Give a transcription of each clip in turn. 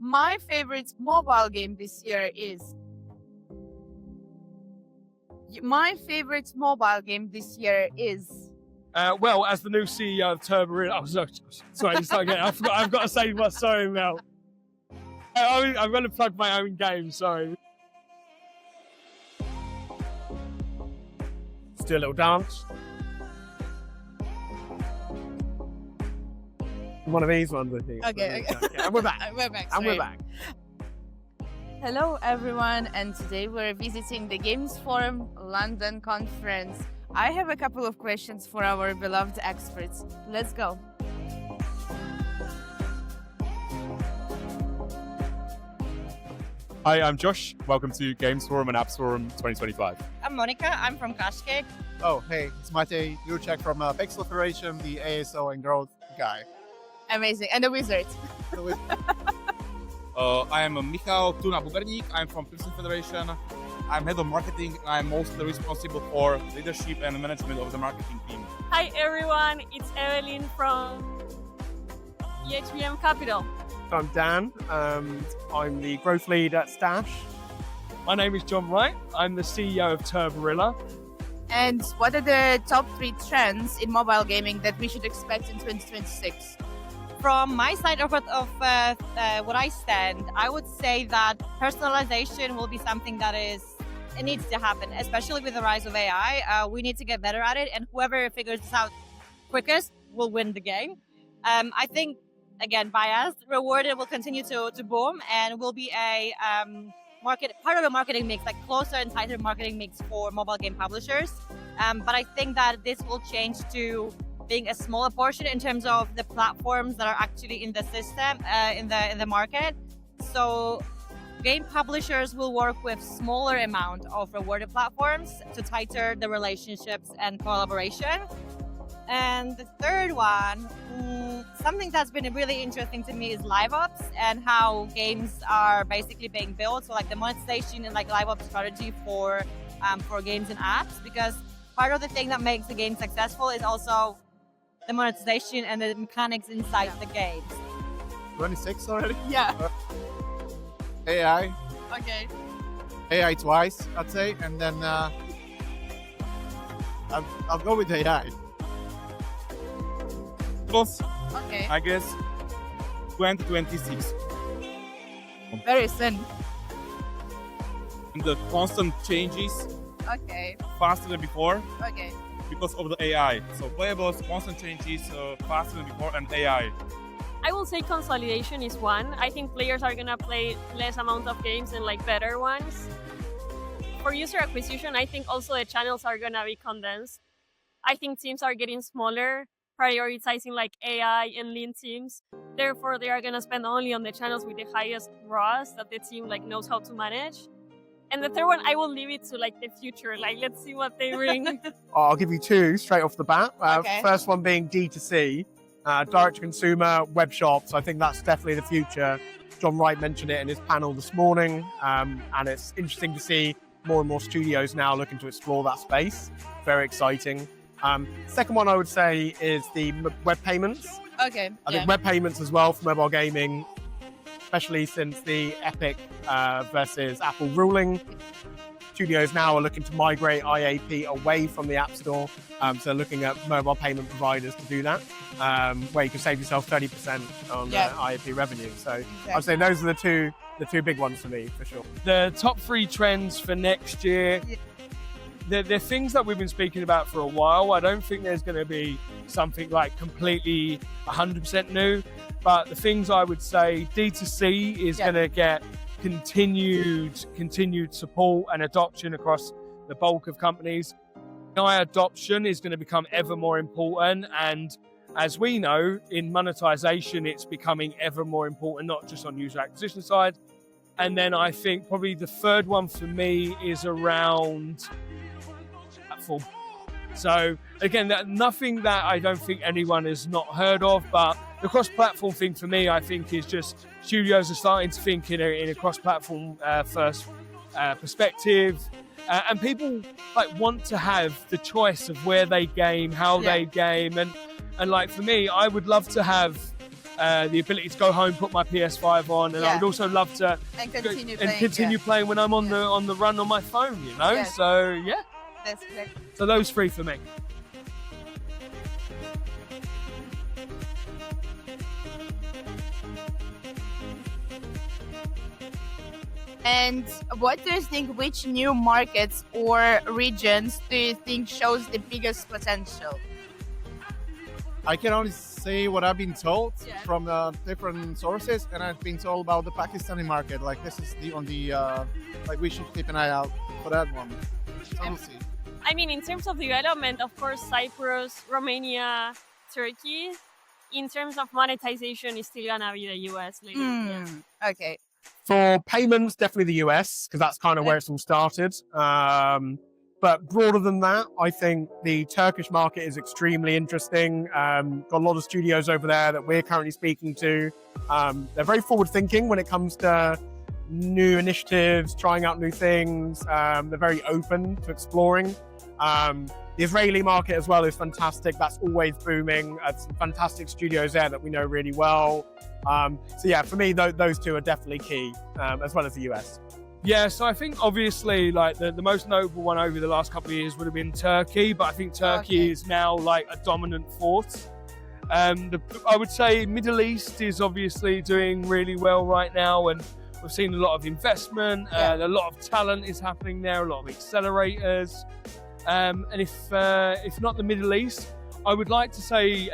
My favorite mobile game this year is. My favorite mobile game this year is. Well, as the new CEO of Turborilla, sorry, start again. I've got to say my sorry now. I'm going to plug my own game. Sorry. Let's do a little dance. One of these ones, I think. Okay. And we're back. We're back. Hello, everyone, and today we're visiting the Gamesforum London conference. I have a couple of questions for our beloved experts. Let's go. Hi, I'm Josh. Welcome to Gamesforum and Appsforum 2025. I'm Monica. I'm from KashKick. Oh, hey, it's Matej Jurček from Pixel Federation, the ASO and growth guy. Amazing. And the wizard. I am Michał Tuna-Bubernik. I'm from Pixel Federation. I'm head of marketing. I'm mostly responsible for leadership and management of the marketing team. Hi everyone, it's Evelyn from EHVM Capital. I'm Dan. I'm the growth lead at Stash. My name is John Wright. I'm the CEO of Turborilla. And what are the top 3 trends in mobile gaming that we should expect in 2026? From my side of what I stand, I would say that personalization will be something that it needs to happen, especially with the rise of AI. We need to get better at it, and whoever figures this out quickest will win the game. I think, again, biased, rewarded will continue to boom, and will be a part of a marketing mix, like closer and tighter marketing mix for mobile game publishers. But I think that this will change to being a smaller portion in terms of the platforms that are actually in the system, in the market. So game publishers will work with smaller amount of rewarded platforms to tighter the relationships and collaboration. And the third one, something that's been really interesting to me is live ops and how games are basically being built. So like the monetization and like live ops strategy for games and apps, because part of the thing that makes the game successful is also the monetization and the mechanics inside the games. 26 already? Yeah. AI. Okay. AI twice, I'd say, and then I'll go with AI. Plus, Okay. I guess, 2026. Very soon. And the constant changes Okay. faster than before Okay. because of the AI. So playables, constant changes faster than before, and AI. I will say consolidation is one. I think players are gonna play less amount of games and like better ones. For user acquisition, I think also the channels are gonna be condensed. I think teams are getting smaller, prioritizing like AI and lean teams. Therefore, they are gonna spend only on the channels with the highest ROAS that the team like knows how to manage. And the third one, I will leave it to like the future. Like, let's see what they bring. I'll give you 2 straight off the bat. Okay. First one being D2C, direct-to-consumer web shops. I think that's definitely the future. John Wright mentioned it in his panel this morning, and it's interesting to see more and more studios now looking to explore that space. Very exciting. Second one I would say is the web payments. Okay. I think web payments as well for mobile gaming, especially since the Epic versus Apple ruling. Studios now are looking to migrate IAP away from the App Store. So looking at mobile payment providers to do that, where you can save yourself 30% on IAP revenue. So I'd say those are the two big ones for me, for sure. The top 3 trends for next year. They're things that we've been speaking about for a while. I don't think there's going to be something like completely 100% new, but the things I would say, D2C is going to get continued support and adoption across the bulk of companies. AI adoption is going to become ever more important, and as we know, in monetization, it's becoming ever more important, not just on user acquisition side. And then I think probably the third one for me is around platform. So again, nothing that I don't think anyone has not heard of, but the cross-platform thing for me, I think, is just studios are starting to think in a cross-platform first perspective, and people like want to have the choice of where they game, how they game, and like for me, I would love to have the ability to go home, put my PS5 on, and I would also love to And continue playing when I'm on the run on my phone. You know, so yeah, That's great. so those three for me. And what do you think, which new markets or regions do you think shows the biggest potential? I can only say what I've been told Yeah. from different sources, and I've been told about the Pakistani market. Like this is the only, like we should keep an eye out for that one. So we'll see. I mean, in terms of development, of course, Cyprus, Romania, Turkey. In terms of monetization, it's still gonna be the US later. Yeah. Okay. For payments, definitely the US, because that's kind of where it's all started. But broader than that, I think the Turkish market is extremely interesting. Got a lot of studios over there that we're currently speaking to. They're very forward thinking when it comes to new initiatives, trying out new things. They're very open to exploring. The Israeli market as well is fantastic. That's always booming. Some fantastic studios there that we know really well. So yeah, for me, those two are definitely key, as well as the US. Yeah, so I think obviously like the most notable one over the last couple of years would have been Turkey, but I think Turkey is now like a dominant force. I would say Middle East is obviously doing really well right now, and we've seen a lot of investment, a lot of talent is happening there, a lot of accelerators. And if not the Middle East, I would like to say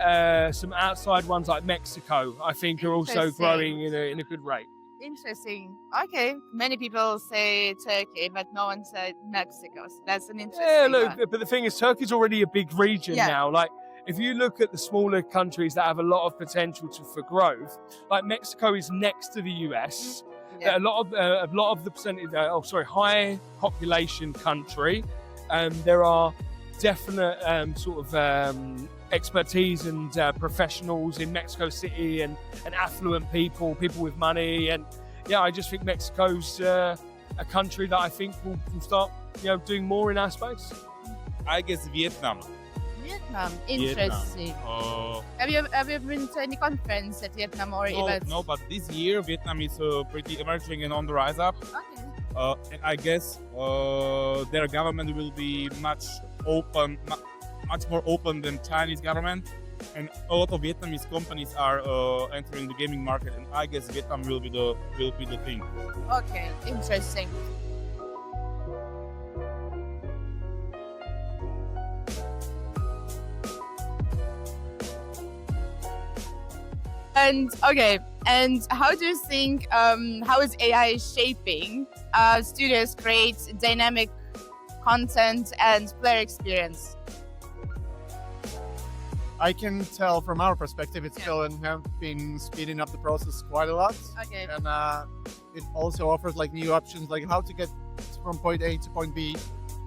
some outside ones like Mexico, I think are also growing in a good rate. Interesting. Okay. Many people say Turkey, but no one said Mexico. So that's an interesting Yeah, look, one. but the thing is, Turkey's already a big region now. Like, if you look at the smaller countries that have a lot of potential for growth, like Mexico is next to the US. Yeah. A lot of the percentage, high population country. There are definite expertise and professionals in Mexico City and affluent people with money, and yeah, I just think Mexico's a country that I think will start doing more in our space. I guess Vietnam. Vietnam. Interesting. Have you been to any conference at Vietnam or events? No, but this year Vietnam is pretty emerging and on the rise up. Okay. And I guess their government will be much more open than Chinese government, and a lot of Vietnamese companies are entering the gaming market, and I guess Vietnam will be the thing. Okay. Interesting. And how do you think, how is AI shaping studios create dynamic content and player experience? I can tell from our perspective, it's still have been speeding up the process quite a lot. Okay. And it also offers like new options, like how to get from point A to point B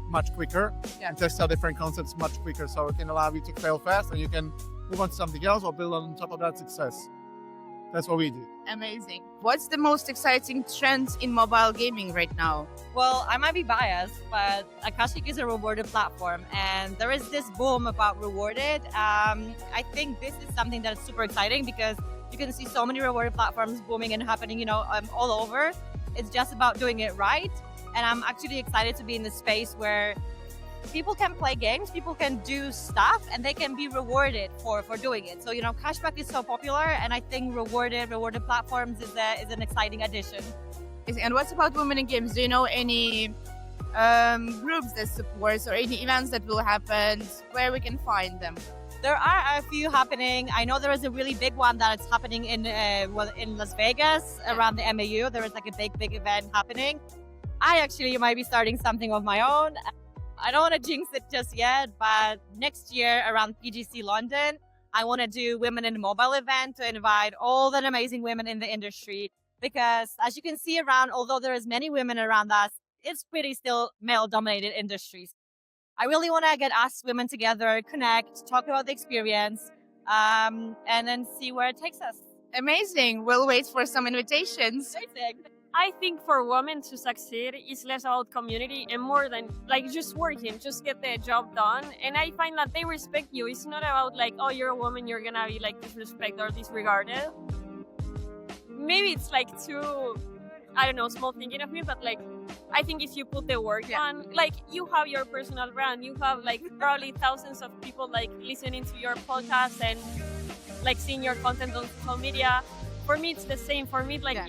much quicker and test out different concepts much quicker. So it can allow you to fail fast and you can move on to something else or build on top of that success. That's what we do. Amazing. What's the most exciting trend in mobile gaming right now? Well, I might be biased, but KashKick is a rewarded platform, and there is this boom about rewarded. I think this is something that is super exciting because you can see so many rewarded platforms booming and happening, all over. It's just about doing it right, and I'm actually excited to be in the space where people can play games, people can do stuff, and they can be rewarded for doing it. So, cashback is so popular, and I think rewarded platforms is an exciting addition. And what about women in games? Do you know any groups that support or any events that will happen where we can find them? There are a few happening. I know there is a really big one that is happening in Las Vegas around the MAU. There is like a big event happening. I actually might be starting something of my own. I don't want to jinx it just yet, but next year around PGC London, I want to do Women in Mobile event to invite all the amazing women in the industry. Because as you can see around, although there is many women around us, it's pretty still male-dominated industries. I really want to get us women together, connect, talk about the experience, and then see where it takes us. Amazing. We'll wait for some invitations. Amazing. I think for women to succeed, it's less about community and more than just working, just get the job done. And I find that they respect you. It's not about oh, you're a woman, you're gonna be disrespected or disregarded. maybe it's like too, I don't know, small thinking of me, but like, I think if you put the work on, like you have your personal brand, you have like probably thousands of people like listening to your podcast and like seeing your content on social media. For me, it's the same. For me, like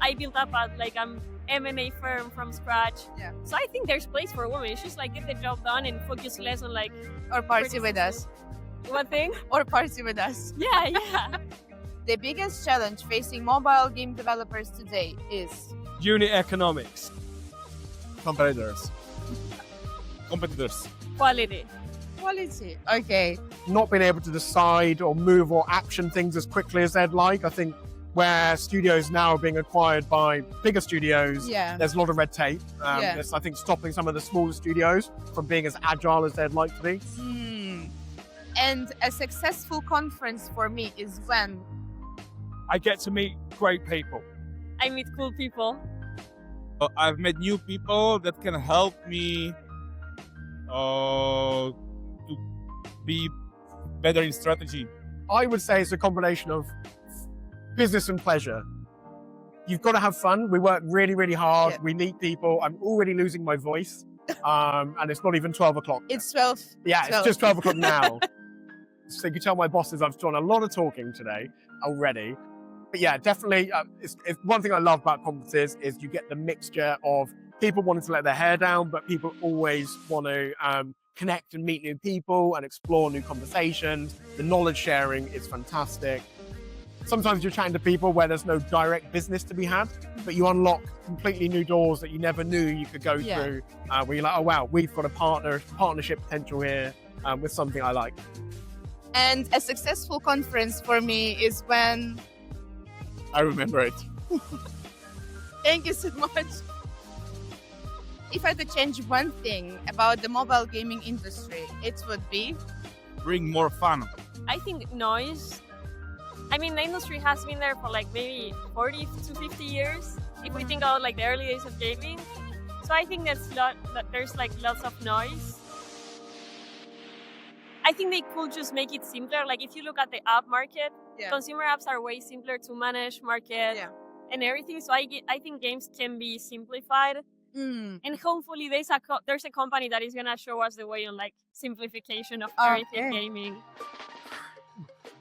I built up like an M&A firm from scratch. Yeah. So I think there's place for women. It's just like get the job done and focus less on like Or party with us. What thing? Or party with us. Yeah. The biggest challenge facing mobile game developers today is Unit economics. Competitors. Quality. quality. Okay. Not being able to decide or move or action things as quickly as they'd like. I think where studios now are being acquired by bigger studios, there's a lot of red tape. That's, I think, stopping some of the smaller studios from being as agile as they'd like to be. And a successful conference for me is when I get to meet great people. I meet cool people. I've met new people that can help me to be better in strategy. I would say it's a combination of business and pleasure. You've got to have fun. We work really, really hard. We meet people. I'm already losing my voice. And it's not even 12 o'clock. It's 12. Yeah, it's just 12 o'clock now. So you can tell my bosses I've done a lot of talking today already. But yeah, definitely, it's one thing I love about conferences is you get the mixture of people wanting to let their hair down, but people always want to connect and meet new people and explore new conversations. The knowledge sharing is fantastic. Sometimes you're chatting to people where there's no direct business to be had, but you unlock completely new doors that you never knew you could go through, where you're like, oh wow, we've got a partnership potential here with something I like. And a successful conference for me is when... I remember it. Thank you so much. If I could change one thing about the mobile gaming industry, it would be... Bring more fun. I think noise. I mean, the industry has been there for like maybe 40 to 50 years, if we think about like the early days of gaming. So I think there's like lots of noise. I think they could just make it simpler. Like if you look at the app market, consumer apps are way simpler to manage, market, and everything. So I think games can be simplified. And hopefully there's a company that is going to show us the way on like simplification of everything gaming.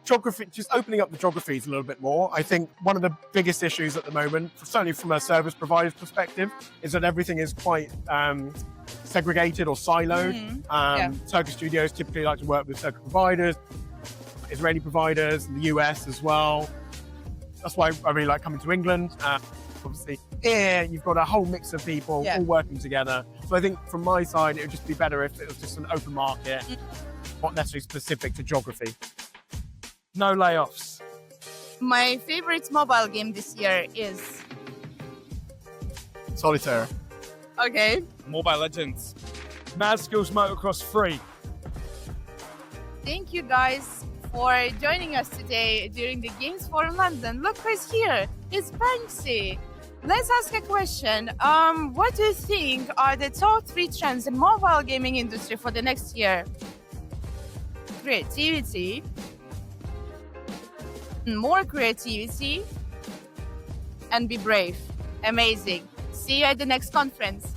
Geography, just opening up the geographies a little bit more. I think one of the biggest issues at the moment, certainly from a service provider's perspective, is that everything is quite segregated or siloed. Turkish studios typically like to work with Turkish providers, Israeli providers, in the US as well. That's why I really like coming to England. Obviously, here you've got a whole mix of people all working together. So I think from my side, it would just be better if it was just an open market, not necessarily specific to geography. No layoffs. My favorite mobile game this year is... Solitaire. Okay. Mobile Legends. Mad Skills Motocross 3. Thank you guys for joining us today during the Gamesforum London. Look who's here. It's Banksy. Let's ask a question. What do you think are the top 3 trends in mobile gaming industry for the next year? Creativity. More creativity. And be brave. Amazing. See you at the next conference.